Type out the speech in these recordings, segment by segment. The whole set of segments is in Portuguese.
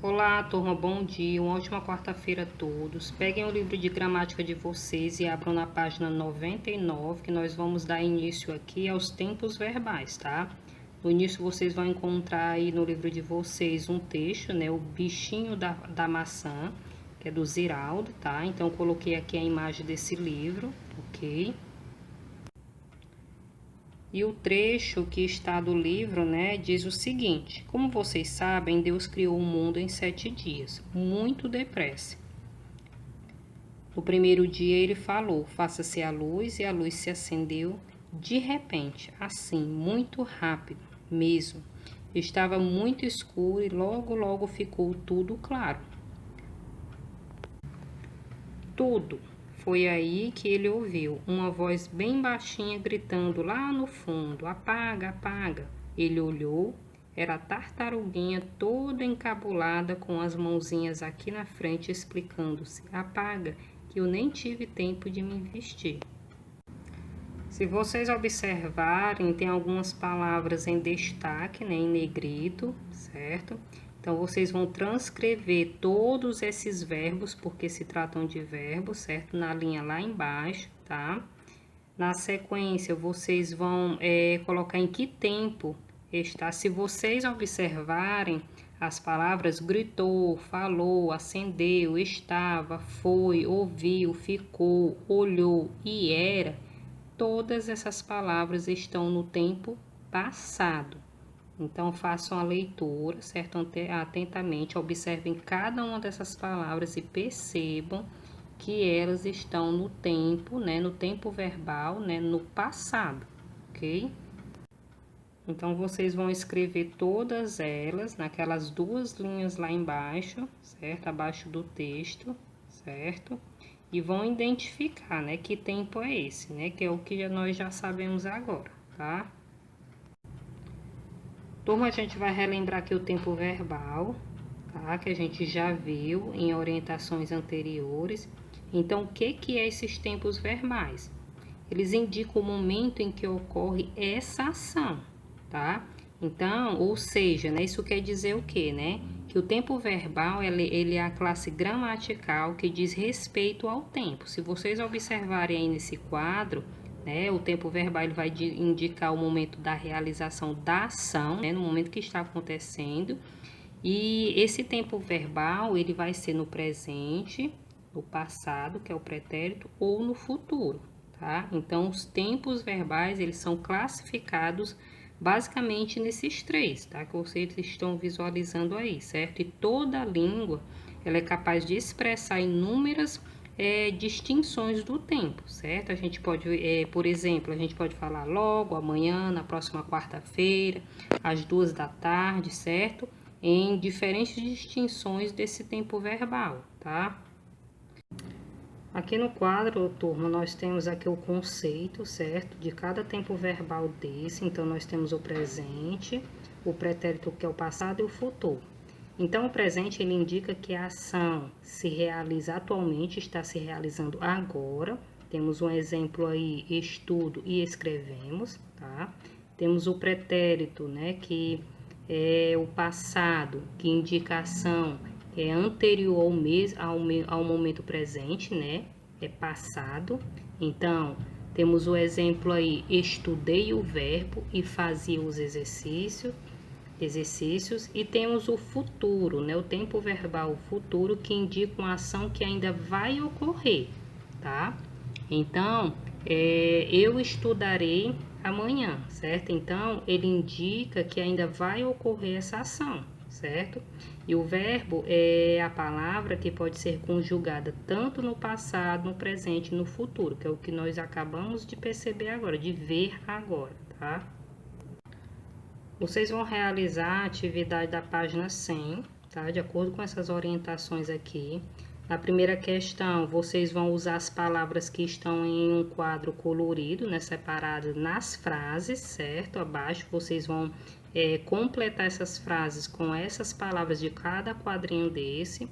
Olá, turma, bom dia, uma ótima quarta-feira a todos. Peguem o livro de gramática de vocês e abram na página 99, que nós vamos dar início aqui aos tempos verbais, tá? No início vocês vão encontrar aí no livro de vocês um texto, né? O bichinho da maçã, que é do Ziraldo, tá? Então, eu coloquei aqui a imagem desse livro, ok? E o trecho que está do livro, né, diz o seguinte: como vocês sabem, Deus criou o mundo em 7 dias, muito depressa. No primeiro dia ele falou: faça-se a luz, e a luz se acendeu de repente, assim, muito rápido mesmo. Estava muito escuro e logo ficou tudo claro. Tudo. Foi aí que ele ouviu uma voz bem baixinha gritando lá no fundo: apaga, apaga. Ele olhou, era a tartaruguinha toda encabulada com as mãozinhas aqui na frente explicando-se: apaga, que eu nem tive tempo de me vestir. Se vocês observarem, tem algumas palavras em destaque, né, em negrito, certo? Então, vocês vão transcrever todos esses verbos, porque se tratam de verbos, certo? Na linha lá embaixo, tá? Na sequência, vocês vão colocar em que tempo está. Se vocês observarem, as palavras gritou, falou, acendeu, estava, foi, ouviu, ficou, olhou e era, todas essas palavras estão no tempo passado. Então, façam a leitura, certo? Atentamente, observem cada uma dessas palavras e percebam que elas estão no tempo, né? No tempo verbal, né? No passado, ok? Então, vocês vão escrever todas elas naquelas duas linhas lá embaixo, certo? Abaixo do texto, certo? E vão identificar, né? Que tempo é esse, né? Que é o que nós já sabemos agora, tá? Turma, a gente vai relembrar aqui o tempo verbal, tá? Que a gente já viu em orientações anteriores. Então, o que é esses tempos verbais? Eles indicam o momento em que ocorre essa ação, tá? Então, ou seja, né? Isso quer dizer o quê, né? Que o tempo verbal, ele é a classe gramatical que diz respeito ao tempo. Se vocês observarem aí nesse quadro, né, o tempo verbal ele vai indicar o momento da realização da ação, né, no momento que está acontecendo. E esse tempo verbal ele vai ser no presente, no passado, que é o pretérito, ou no futuro, tá? Então, os tempos verbais eles são classificados basicamente nesses três, tá? Que vocês estão visualizando aí, certo? E toda língua ela é capaz de expressar inúmeras distinções do tempo, certo? A gente pode, por exemplo, a gente pode falar logo, amanhã, na próxima quarta-feira, às 2 da tarde, certo? Em diferentes distinções desse tempo verbal, tá? Aqui no quadro, turma, nós temos aqui o conceito, certo? De cada tempo verbal desse. Então, nós temos o presente, o pretérito que é o passado e o futuro. Então, o presente ele indica que a ação se realiza atualmente, está se realizando agora. Temos um exemplo aí, estudo e escrevemos, tá? Temos o pretérito, né, que é o passado, que indica a ação é anterior ao momento presente, né? É passado. Então, temos o exemplo aí, estudei o verbo e fazia os exercícios, e temos o futuro, né? O tempo verbal futuro que indica uma ação que ainda vai ocorrer, tá? Então, eu estudarei amanhã, certo? Então, ele indica que ainda vai ocorrer essa ação, certo? E o verbo é a palavra que pode ser conjugada tanto no passado, no presente e no futuro, que é o que nós acabamos de perceber agora, de ver agora, tá? Vocês vão realizar a atividade da página 100, tá? De acordo com essas orientações aqui. Na primeira questão, vocês vão usar as palavras que estão em um quadro colorido, né? Separado nas frases, certo? Abaixo, vocês vão completar essas frases com essas palavras de cada quadrinho desse.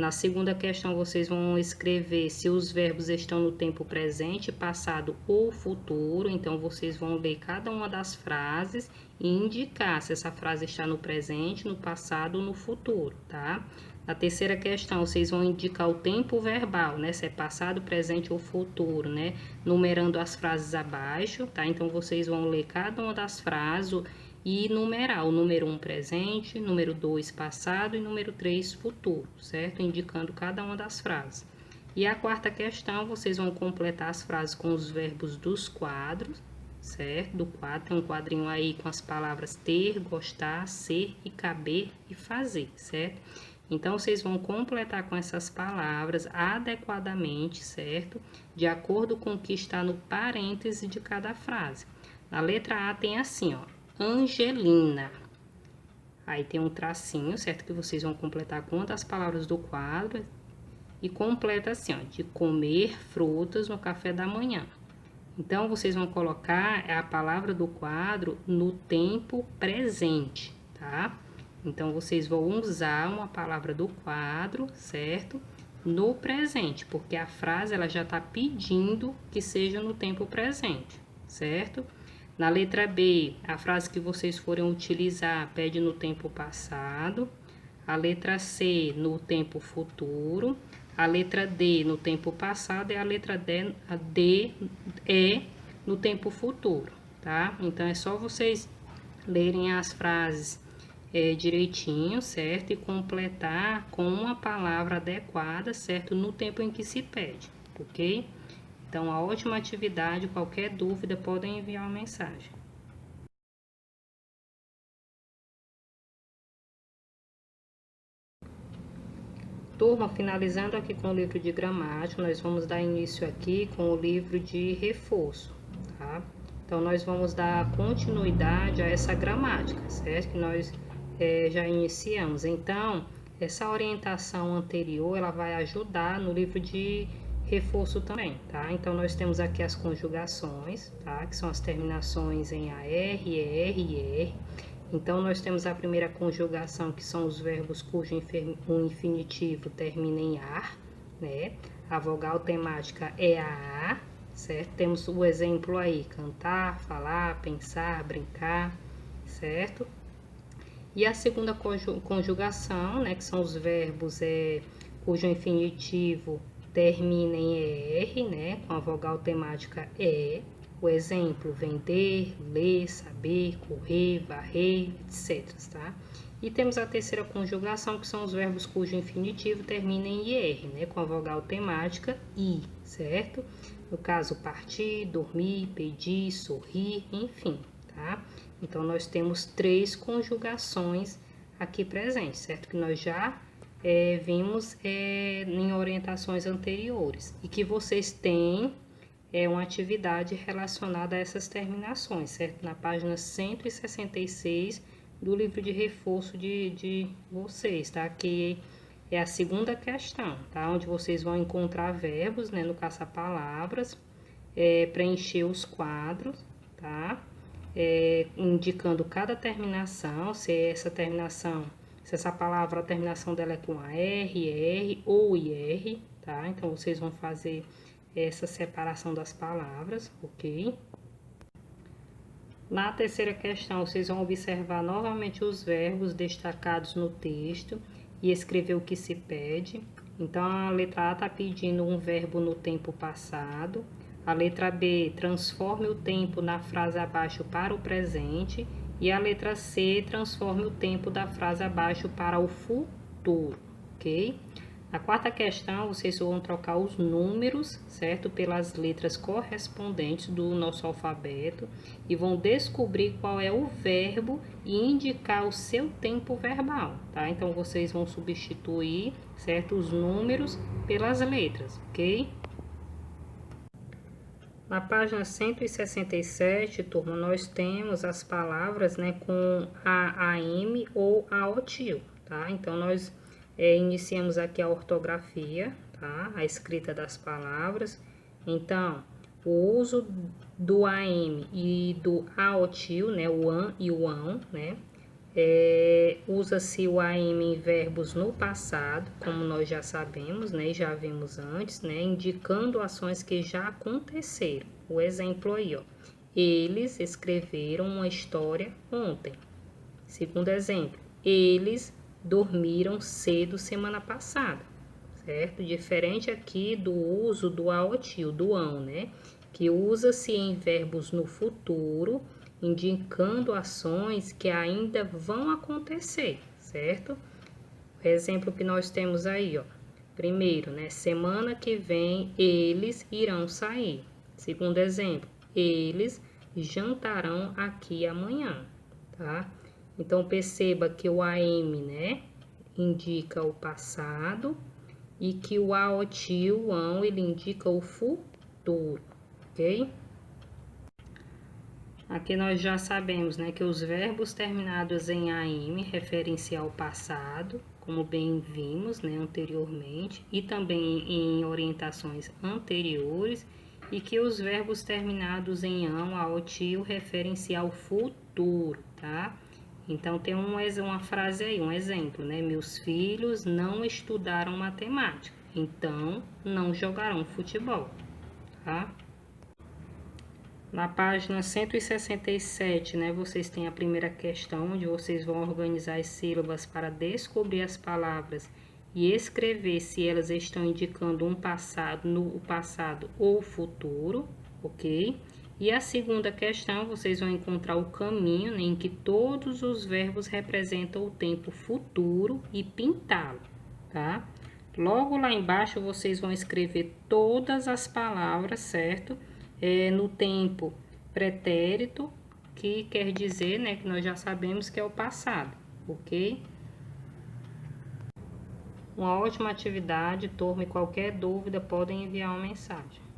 Na segunda questão, vocês vão escrever se os verbos estão no tempo presente, passado ou futuro. Então, vocês vão ler cada uma das frases e indicar se essa frase está no presente, no passado ou no futuro, tá? Na terceira questão, vocês vão indicar o tempo verbal, né? Se é passado, presente ou futuro, né? Numerando as frases abaixo, tá? Então, vocês vão ler cada uma das frases e numerar o número 1 presente, número 2 passado e número 3 futuro, certo? Indicando cada uma das frases. E a quarta questão, vocês vão completar as frases com os verbos dos quadros, certo? Do quadro, tem um quadrinho aí com as palavras ter, gostar, ser e caber e fazer, certo? Então, vocês vão completar com essas palavras adequadamente, certo? De acordo com o que está no parêntese de cada frase. Na letra A tem assim, ó. Angelina. Aí tem um tracinho, certo? Que vocês vão completar com uma das palavras do quadro. E completa assim, ó. De comer frutas no café da manhã. Então, vocês vão colocar a palavra do quadro no tempo presente, tá? Então, vocês vão usar uma palavra do quadro, certo? No presente, porque a frase ela já está pedindo que seja no tempo presente, certo? Na letra B, a frase que vocês forem utilizar pede no tempo passado. A letra C, no tempo futuro. A letra D, no tempo passado. E a letra D é no tempo futuro, tá? Então, é só vocês lerem as frases direitinho, certo? E completar com uma palavra adequada, certo? No tempo em que se pede, ok? Então, a ótima atividade, qualquer dúvida, podem enviar uma mensagem. Turma, finalizando aqui com o livro de gramática, nós vamos dar início aqui com o livro de reforço, tá? Então, nós vamos dar continuidade a essa gramática, certo? Que nós já iniciamos. Então, essa orientação anterior, ela vai ajudar no livro de reforço também, tá? Então, nós temos aqui as conjugações, tá? Que são as terminações em AR, ER e ER. Então, nós temos a primeira conjugação, que são os verbos cujo infinitivo termina em AR, né? A vogal temática é a, certo? Temos o exemplo aí, cantar, falar, pensar, brincar, certo? E a segunda conjugação, né? Que são os verbos cujo infinitivo termina em ER, né? Com a vogal temática E. O exemplo, vender, ler, saber, correr, varrer, etc, tá? E temos a terceira conjugação, que são os verbos cujo infinitivo termina em IR, né? Com a vogal temática I, certo? No caso, partir, dormir, pedir, sorrir, enfim, tá? Então, nós temos 3 conjugações aqui presentes, certo? Que nós já vimos em orientações anteriores. E que vocês têm uma atividade relacionada a essas terminações, certo? Na página 166 do livro de reforço de vocês, tá? Que é a segunda questão, tá? Onde vocês vão encontrar verbos, né? No caça-palavras, preencher os quadros, tá? Indicando cada terminação, se essa palavra, a terminação dela é com AR, ER ou IR, tá? Então, vocês vão fazer essa separação das palavras, ok? Na terceira questão, vocês vão observar novamente os verbos destacados no texto e escrever o que se pede. Então, a letra A está pedindo um verbo no tempo passado. A letra B, transforme o tempo na frase abaixo para o presente. E a letra C, transforme o tempo da frase abaixo para o futuro, ok? Na quarta questão, vocês vão trocar os números, certo? Pelas letras correspondentes do nosso alfabeto e vão descobrir qual é o verbo e indicar o seu tempo verbal, tá? Então, vocês vão substituir, certo? Os números pelas letras, ok? Na página 167, turma, nós temos as palavras, né, com a AM ou AOTIL, tá? Então, nós iniciamos aqui a ortografia, tá? A escrita das palavras. Então, o uso do AM e do AOTIL, né? O AN e o AN, né? usa-se o AM em verbos no passado, como nós já sabemos, né, já vimos antes, né, indicando ações que já aconteceram. O exemplo aí, ó, eles escreveram uma história ontem. Segundo exemplo, eles dormiram cedo semana passada, certo? Diferente aqui do uso do aotil, do ão, né, que usa-se em verbos no futuro, indicando ações que ainda vão acontecer, certo? O exemplo que nós temos aí, ó. Primeiro, né? Semana que vem eles irão sair. Segundo exemplo, eles jantarão aqui amanhã, tá? Então, perceba que o AM, né? Indica o passado e que o aotil, o ão, ele indica o futuro, ok? Aqui nós já sabemos, né, que os verbos terminados em AM referem-se ao passado, como bem vimos, né, anteriormente, e também em orientações anteriores, e que os verbos terminados em ão, aotil, referem-se ao futuro, tá? Então, tem uma frase aí, um exemplo, né? Meus filhos não estudaram matemática, então não jogarão futebol, tá? Na página 167, né, vocês têm a primeira questão, onde vocês vão organizar as sílabas para descobrir as palavras e escrever se elas estão indicando um passado, no passado ou futuro, ok? E a segunda questão, vocês vão encontrar o caminho, né, em que todos os verbos representam o tempo futuro e pintá-lo, tá? Logo lá embaixo, vocês vão escrever todas as palavras, certo? No tempo pretérito, que quer dizer, né, que nós já sabemos que é o passado, ok? Uma ótima atividade, turma, e qualquer dúvida podem enviar uma mensagem.